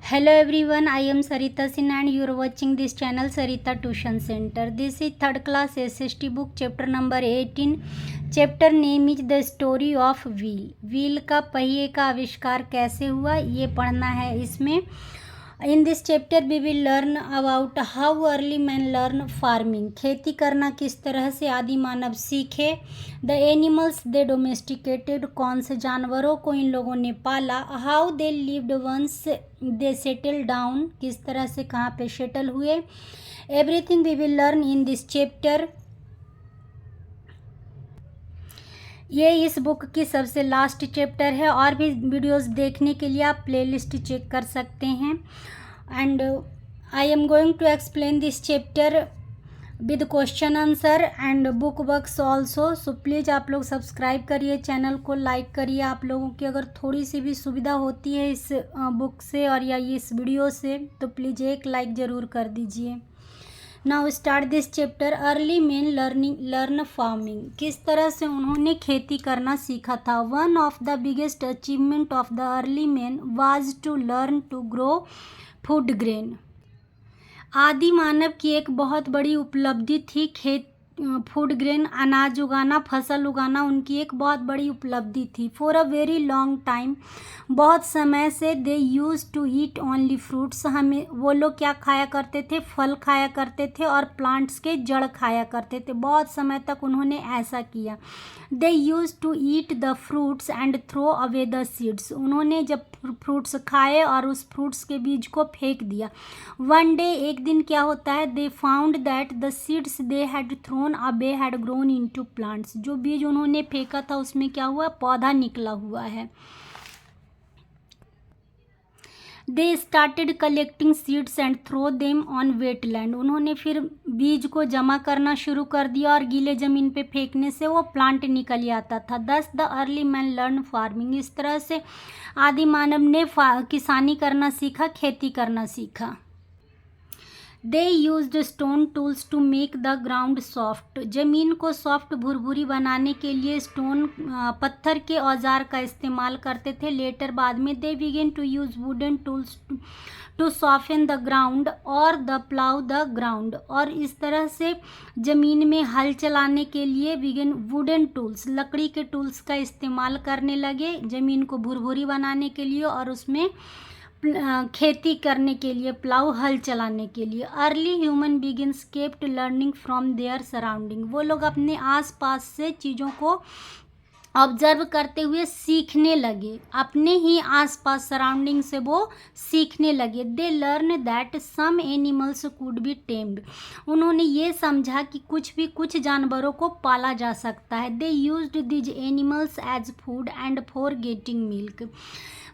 Hello everyone, I am Sarita Sinha and you are watching this channel Sarita Tuition Center. This is third class SST book chapter number 18. Chapter name is The Story of Wheel. Wheel का पहिए का आविष्कार कैसे हुआ ये पढ़ना है इसमें. In this chapter we will learn about how early men learn farming. खेती करना किस तरह से आदि मानव सीखे. The animals they domesticated. कौन से जानवरों को इन लोगों ने पाला. How they lived once they settled down. किस तरह से कहाँ पे सेटल हुए. Everything we will learn in this chapter. ये इस बुक की सबसे लास्ट चैप्टर है. और भी वीडियोस देखने के लिए आप प्लेलिस्ट चेक कर सकते हैं. And I am going to explain this chapter with question answer and book works also. So please आप लोग सब्सक्राइब करिए, चैनल को लाइक करिए. आप लोगों की अगर थोड़ी सी भी सुविधा होती है इस बुक से और या इस वीडियो से तो प्लीज़ एक लाइक ज़रूर कर दीजिए. Now start this chapter. Early man learn farming. किस तरह से उन्होंने खेती करना सीखा था. One of the biggest achievement of the early man was to learn to grow food grain. आदि मानव की एक बहुत बड़ी उपलब्धि थी फूड ग्रेन अनाज उगाना, फसल उगाना उनकी एक बहुत बड़ी उपलब्धि थी. For a very long time बहुत समय से they use to eat only fruits. हमें वो लोग क्या खाया करते थे, फल खाया करते थे और प्लांट्स के जड़ खाया करते थे. बहुत समय तक उन्होंने ऐसा किया. They use to eat the fruits and throw away the seeds. उन्होंने जब फ्रूट्स खाए और उस फ्रूट्स के बीज को फेंक दिया. वन डे एक दिन क्या होता है, they found that the seeds they had thrown away had grown into plants. जो बीज उन्होंने फेंका था उसमें क्या हुआ, पौधा निकला हुआ है. They started collecting seeds and throw them on wet land. उन्होंने फिर बीज को जमा करना शुरू कर दिया और गीले ज़मीन पे फेंकने से वो प्लांट निकल आता था. दस the early man learn farming. इस तरह से आदि मानव ने किसानी करना सीखा, खेती करना सीखा. They used stone tools to make the ground soft. ज़मीन को सॉफ्ट भुरभुरी बनाने के लिए पत्थर के औजार का इस्तेमाल करते थे. लेटर बाद में they began to use wooden tools to soften the ground और द प्लाउ द ग्राउंड. और इस तरह से ज़मीन में हल चलाने के लिए बिगेन वुडन टूल्स, लकड़ी के टूल्स का इस्तेमाल करने लगे ज़मीन को भुरभुरी बनाने के लिए और उसमें खेती करने के लिए, प्लाउ हल चलाने के लिए. Early human begins kept learning from their surrounding. वो लोग अपने आसपास से चीज़ों को ऑब्जर्व करते हुए सीखने लगे. अपने ही आसपास सराउंडिंग से वो सीखने लगे. They learn that some animals could be tamed. उन्होंने ये समझा कि कुछ जानवरों को पाला जा सकता है. They used these animals as food and for getting milk.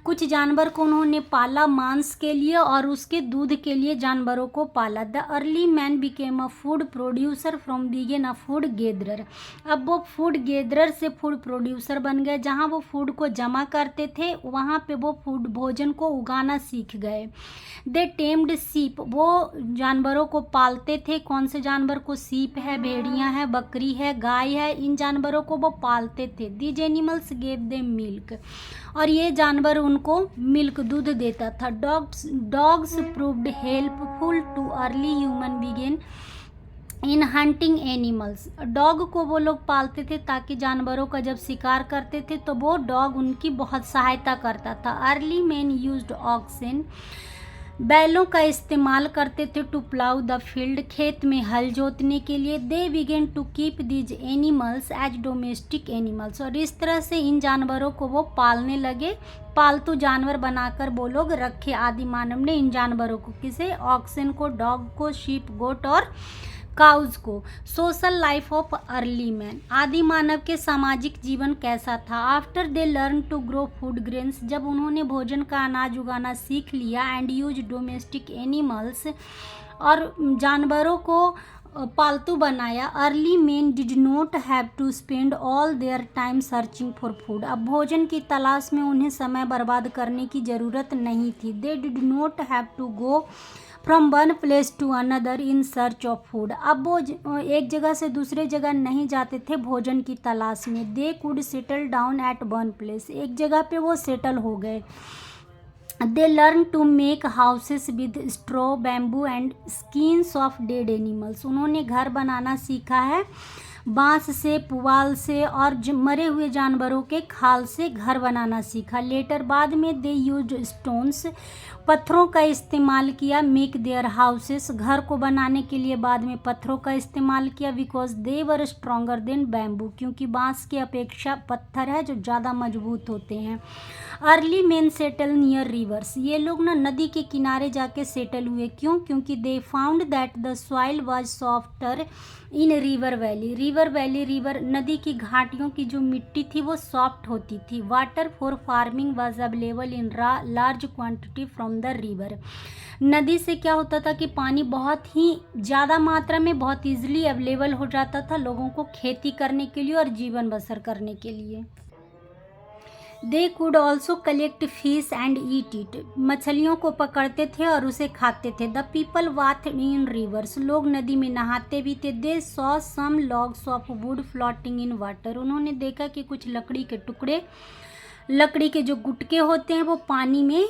कुछ जानवर को उन्होंने पाला मांस के लिए और उसके दूध के लिए जानवरों को पाला. The early man became a food producer from began a food gatherer. अब वो फूड गेदरर से फूड प्रोड्यूसर बन गए. जहाँ वो फूड को जमा करते थे वहाँ पे वो फूड भोजन को उगाना सीख गए. दे टेम्ड सीप. वो जानवरों को पालते थे. कौन से जानवर को, सीप है, भेड़ियाँ है, बकरी है, गाय है, इन जानवरों को वो पालते थे. These animals gave them milk. और ये जानवर उनको मिल्क, दूध देता था. Dogs proved helpful to early human began in hunting animals. Dog को वो लोग पालते थे ताकि जानवरों का जब शिकार करते थे तो वो डॉग उनकी बहुत सहायता करता था. Early man used oxen. बैलों का इस्तेमाल करते थे टू प्लाउ द फील्ड. खेत में हल जोतने के लिए. They began to keep these animals as domestic animals. और इस तरह से इन जानवरों को वो पालने लगे. पालतू जानवर बनाकर वो लोग रखे आदि मानव ने इन जानवरों को. किसे, ऑक्सन को, डॉग को, शीप, गोट और काउज को. Social life of early man. आदि मानव के सामाजिक जीवन कैसा था. After they learn to grow food grains. जब उन्होंने भोजन का अनाज उगाना सीख लिया एंड यूज डोमेस्टिक एनिमल्स और जानवरों को पालतू बनाया. Early man did not have to spend all their time searching for food. अब भोजन की तलाश में उन्हें समय बर्बाद करने की ज़रूरत नहीं थी. They did not have to go from one place to another in search of food. अब वो एक जगह से दूसरे जगह नहीं जाते थे भोजन की तलाश में. They could settle down at one place. एक जगह पे वो सेटल हो गए. They learn to make houses with straw, bamboo and skins of dead animals. उन्होंने घर बनाना सीखा है बांस से, पुआल से और मरे हुए जानवरों के खाल से घर बनाना सीखा। लेटर बाद में दे यूज्ड स्टोन्स, पत्थरों का इस्तेमाल किया, मेक देयर हाउसेस, घर को बनाने के लिए बाद में पत्थरों का इस्तेमाल किया, because they were stronger than bamboo, क्योंकि बांस की अपेक्षा पत्थर है जो ज़्यादा मजबूत होते हैं। Early main settle near reverse, ये लोग ना नदी के किनारे जाके सेटल हुए। क्यों? क्योंकि they found that the soil was softer in river valley. River नदी की घाटियों की जो मिट्टी थी वो सॉफ्ट होती थी। Water for farming was available in large quantity from the river. नदी से क्या होता था कि पानी बहुत ही ज़्यादा मात्रा में बहुत ईजिली अवेलेबल हो जाता था लोगों को खेती करने के लिए और जीवन बसर करने के लिए। They could also collect fish and eat it, मछलियों को पकड़ते थे और उसे खाते थे। द पीपल वाथ इन रिवर्स, लोग नदी में नहाते भी थे। They saw some logs of wood floating in water, उन्होंने देखा कि कुछ लकड़ी के टुकड़े, लकड़ी के जो गुटके होते हैं वो पानी में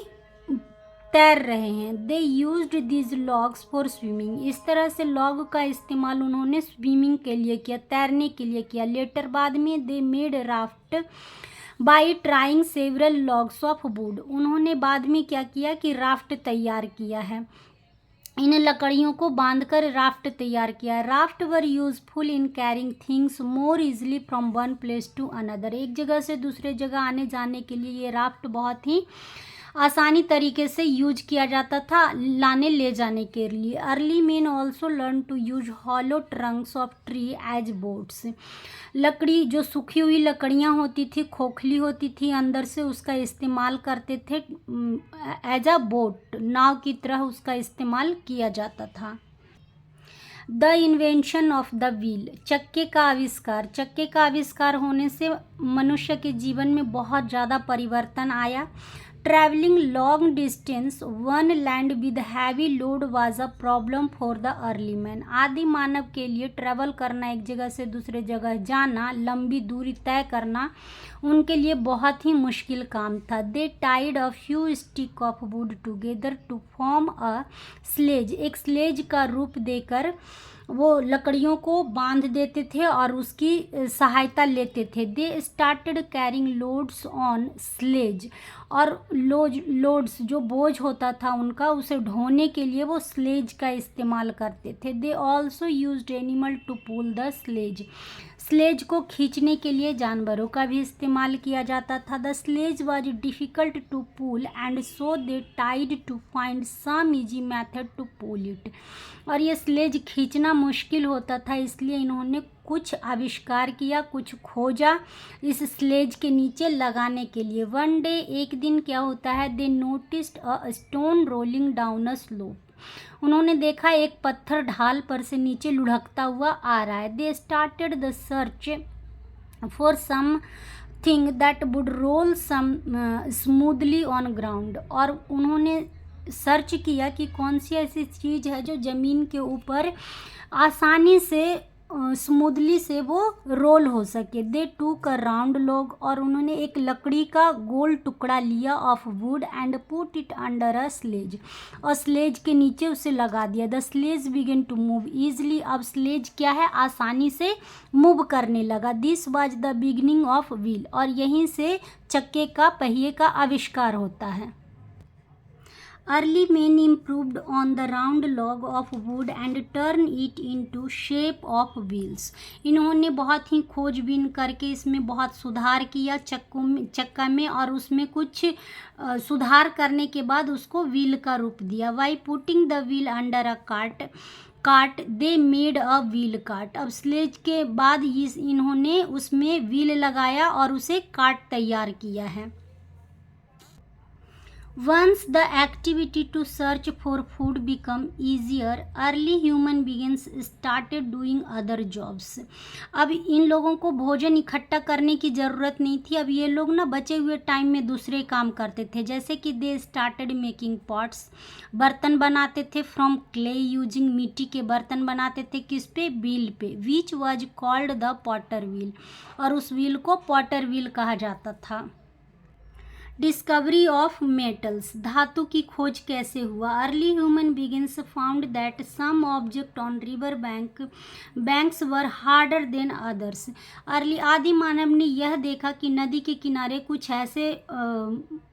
तैर रहे हैं। दे used these logs for swimming, इस तरह से लॉग का इस्तेमाल उन्होंने स्विमिंग के लिए किया, तैरने के लिए किया। लेटर बाद में they made raft by trying several logs of would, उन्होंने बाद में क्या किया कि राफ्ट तैयार किया है, इन लकड़ियों को बांधकर राफ्ट तैयार किया। Raft were useful in carrying things more easily from one place to another, एक जगह से दूसरे जगह आने जाने के लिए ये राफ्ट बहुत ही आसानी तरीके से यूज किया जाता था लाने ले जाने के लिए। Early man also learn to use hollow trunks of tree as boats, लकड़ी जो सूखी हुई लकड़ियाँ होती थी, खोखली होती थी अंदर से, उसका इस्तेमाल करते थे एज अ बोट, नाव की तरह उसका इस्तेमाल किया जाता था। The invention of the wheel, चक्के का आविष्कार, चक्के का आविष्कार होने से मनुष्य के जीवन में बहुत ज़्यादा परिवर्तन आया। Travelling long distance one land with heavy load was a problem for the early man, आदि मानव के लिए ट्रैवल करना, एक जगह से दूसरे जगह जाना, लंबी दूरी तय करना उनके लिए बहुत ही मुश्किल काम था। They tied a few stick of wood together to form a sledge, एक स्लेज का रूप देकर वो लकड़ियों को बांध देते थे और उसकी सहायता लेते थे। They started carrying loads on sledge, और लोड्स जो बोझ होता था उनका, उसे ढोने के लिए वो स्लेज का इस्तेमाल करते थे। They also used animal to pull the sledge, sledge को खींचने के लिए जानवरों का भी इस्तेमाल किया जाता था। The sledge was difficult to pull and so they टाइड to find some easy method to pull it, और ये स्लेज खींचना मुश्किल होता था इसलिए इन्होंने कुछ आविष्कार किया, कुछ खोजा इस स्लेज के नीचे लगाने के लिए। वन डे, एक दिन क्या होता है, they noticed a stone rolling down a slope, उन्होंने देखा एक पत्थर ढाल पर से नीचे लुढ़कता हुआ आ रहा है। They started the search for something that would roll some smoothly on ground, और उन्होंने सर्च किया कि कौन सी ऐसी चीज़ है जो ज़मीन के ऊपर आसानी से स्मूथली से वो रोल हो सके। दे टूक अ राउंड लॉग, और उन्होंने एक लकड़ी का गोल टुकड़ा लिया of wood and put it under a sledge, और स्लेज के नीचे उसे लगा दिया। The sledge began to move easily, अब स्लेज क्या है, आसानी से मूव करने लगा। This was the beginning of wheel, और यहीं से चक्के का, पहिए का आविष्कार होता है। Early men improved on the round log of wood and turned it into shape of wheels. इन्होंने बहुत ही खोजबीन करके इसमें बहुत सुधार किया चक्का में, और उसमें कुछ सुधार करने के बाद उसको व्हील का रूप दिया। By putting the wheel under a cart they made a wheel cart, अब स्लेज के बाद इन्होंने उसमें व्हील लगाया और उसे कार्ट तैयार किया है। Once the activity to search for food become easier, early human beings started doing other jobs. अब इन लोगों को भोजन इकट्ठा करने की ज़रूरत नहीं थी, अब ये लोग ना बचे हुए टाइम में दूसरे काम करते थे, जैसे कि दे स्टार्टेड मेकिंग पॉट्स, बर्तन बनाते थे, फ्रॉम क्ले, यूजिंग मिट्टी के बर्तन बनाते थे, किस पे, व्हील पे, which was called the Potter wheel, और उस व्हील को पॉटर व्हील कहा जाता था। डिस्कवरी ऑफ मेटल्स, धातु की खोज कैसे हुआ। Early human beings found that some object on river banks were harder than others. Early आदि मानव ने यह देखा कि नदी के किनारे कुछ ऐसे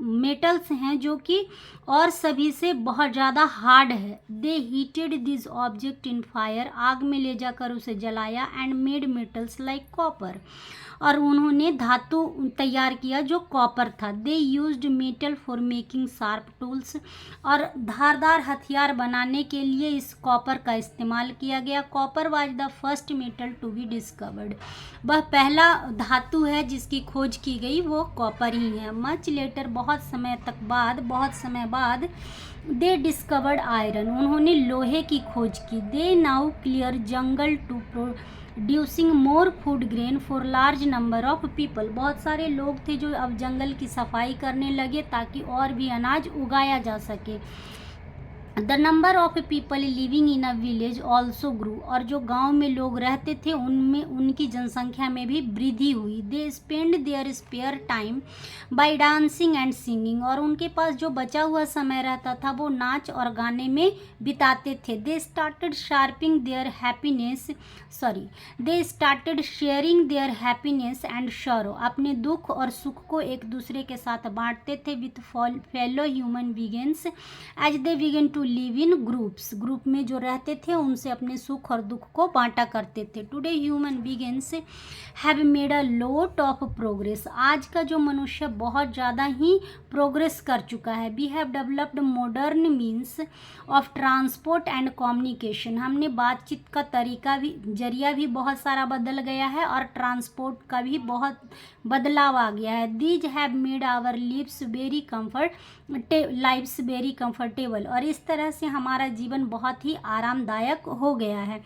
मेटल्स हैं जो कि और सभी से बहुत ज़्यादा हार्ड है। They heated this object in fire, आग में ले जाकर उसे जलाया, and made metals like copper, और उन्होंने धातु तैयार किया जो कॉपर था। They used metal for making sharp tools, और धारदार हथियार बनाने के लिए इस कॉपर का इस्तेमाल किया गया। Copper was the first metal to be discovered, वह पहला धातु है जिसकी खोज की गई, वो कॉपर ही है। मच लेटर, बहुत समय बाद दे डिस्कवर्ड आयरन, उन्होंने लोहे की खोज की। They now clear jungle to producing more food grain for large number of people, बहुत सारे लोग थे जो अब जंगल की सफाई करने लगे ताकि और भी अनाज उगाया जा सके। The number of people living in a village also grew, और जो गांव में लोग रहते थे उनमें उनकी जनसंख्या में भी वृद्धि हुई। They spend their spare time by dancing and singing, और उनके पास जो बचा हुआ समय रहता था वो नाच और गाने में बिताते थे। They started sharing their happiness and sorrow, अपने दुख और सुख को एक दूसरे के साथ बांटते थे with fellow human beings as they begin to live in groups, group में जो रहते थे उनसे अपने सुख और दुख को बांटा करते थे। Today human begins have made a lot of progress, आज का जो मनुष्य बहुत ज़्यादा ही प्रोग्रेस कर चुका है। We have developed modern means of transport and communication, हमने बातचीत का तरीका भी जरिया भी बहुत सारा बदल गया है और ट्रांसपोर्ट का भी बहुत बदलाव आ गया है। These have made our lifes very comfortable, और इस तरह से हमारा जीवन बहुत ही आरामदायक हो गया है।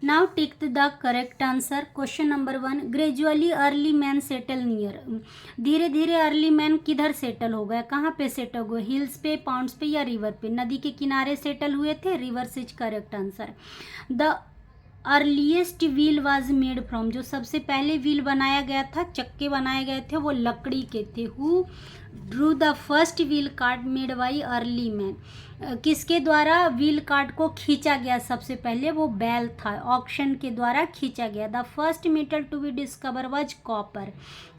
Now tick the correct answer. Question number 1, gradually early man settle near, धीरे धीरे अर्ली मैन किधर सेटल हो गया, कहाँ पे सेटल हुए, हिल्स पे, पाउंड्स पे या रिवर पे। नदी के किनारे सेटल हुए थे, reverse is correct answer. The earliest wheel was made from, जो सबसे पहले व्हील बनाया गया था, चक्के बनाए गए थे, वो लकड़ी के थे। Who Drew the first wheel cart made by early man, किसके द्वारा व्हील कार्ट को खींचा गया सबसे पहले, वो बैल था, ऑक्शन के द्वारा खींचा गया। The first metal to be discover was copper,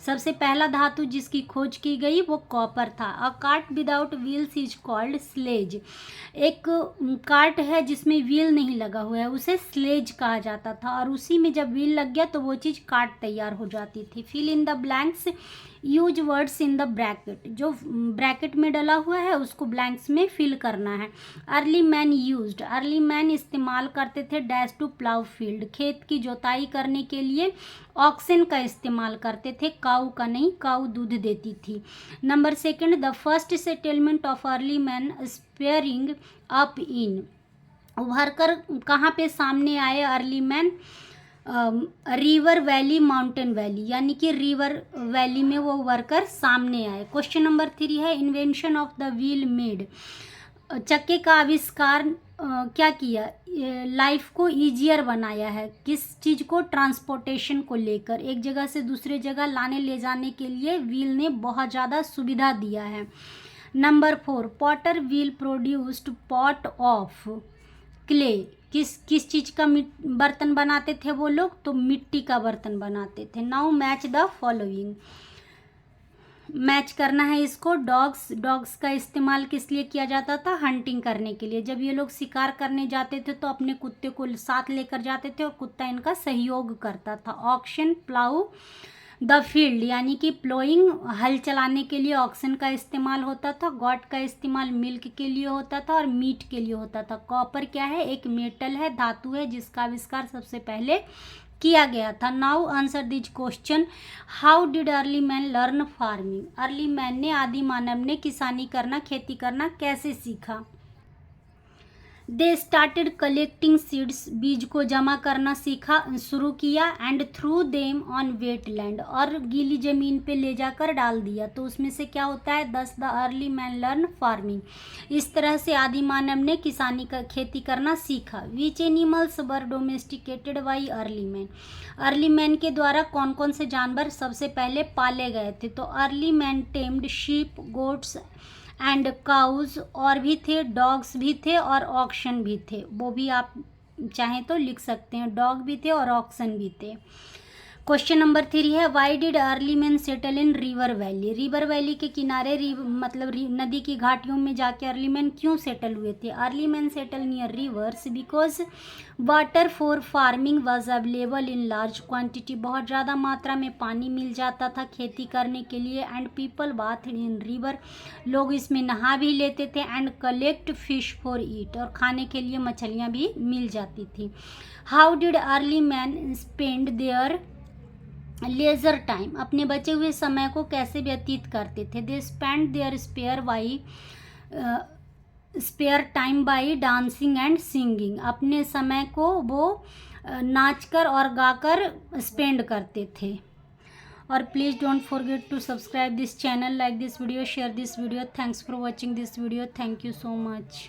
सबसे पहला धातु जिसकी खोज की गई वो कॉपर था। A cart without wheels is called sledge, एक कार्ट है जिसमें व्हील नहीं लगा हुआ है उसे स्लेज कहा जाता था, और उसी में जब व्हील लग गया तो वो चीज़ कार्ट तैयार हो जाती थी। Fill in the blanks, use words in the bracket, जो ब्रैकेट में डला हुआ है उसको ब्लैंक्स में फिल करना है। Early man used, early man इस्तेमाल करते थे डैश टू प्लाउ फील्ड, खेत की जोताई करने के लिए ऑक्सन का इस्तेमाल करते थे, काऊ का नहीं, काऊ दूध देती थी। Number 2, the first settlement of early man sparing up in, उभर कर कहाँ पे सामने आए early man, river valley, mountain valley, यानी कि रिवर वैली में वो वर्कर सामने आए। क्वेश्चन नंबर 3 है, invention of the wheel made, चक्के का आविष्कार क्या किया, लाइफ को ईजियर बनाया है, किस चीज़ को, ट्रांसपोर्टेशन को लेकर, एक जगह से दूसरे जगह लाने ले जाने के लिए व्हील ने बहुत ज़्यादा सुविधा दिया है। Number 4, Potter wheel produced pot of clay, किस चीज़ का बर्तन बनाते थे वो लोग, तो मिट्टी का बर्तन बनाते थे। Now match the following, match करना है इसको। डॉग्स का इस्तेमाल किस लिए किया जाता था, हंटिंग करने के लिए, जब ये लोग शिकार करने जाते थे तो अपने कुत्ते को साथ लेकर जाते थे और कुत्ता इनका सहयोग करता था। ऑक्शन प्लाउ द फील्ड, यानी कि प्लोइंग, हल चलाने के लिए ऑक्सन का इस्तेमाल होता था। गॉट का इस्तेमाल मिल्क के लिए होता था और मीट के लिए होता था। कॉपर क्या है, एक मेटल है, धातु है जिसका आविष्कार सबसे पहले किया गया था। Now answer this question, how did early man learn farming, early man ने, आदि मानव ने किसानी करना, खेती करना कैसे सीखा। दे स्टार्टेड कलेक्टिंग सीड्स, बीज को जमा करना शुरू किया, and threw them on wet land, और गीली ज़मीन पे ले जाकर डाल दिया। तो उसमें से क्या होता है, दस the early man learn farming, इस तरह से आदि मानव ने किसानी का खेती करना सीखा। Which animals were domesticated by early man, early man के द्वारा कौन कौन से जानवर सबसे पहले पाले गए थे। तो early man tamed sheep, goats and cows, और भी थे, डॉग्स भी थे और ऑक्शन भी थे, वो भी आप चाहें तो लिख सकते हैं, डॉग भी थे और ऑक्शन भी थे। क्वेश्चन नंबर 3 है, why did early man settle in river valley, river valley के किनारे नदी की घाटियों में जाके अर्ली मैन क्यों सेटल हुए थे। Early man settle near reverse because water for farming was available in large quantity, बहुत ज़्यादा मात्रा में पानी मिल जाता था खेती करने के लिए। And people bath in river, लोग इसमें नहा भी लेते थे। And collect fish for eat, और खाने के लिए मछलियाँ भी मिल जाती थी। How did early man spend their leisure time, अपने बचे हुए समय को कैसे व्यतीत करते थे। They spend their spare time by dancing and singing, अपने समय को वो नाचकर और गाकर स्पेंड करते थे। और please don't forget to subscribe this channel, like this video, share this video. Thanks for watching this video, thank you so much.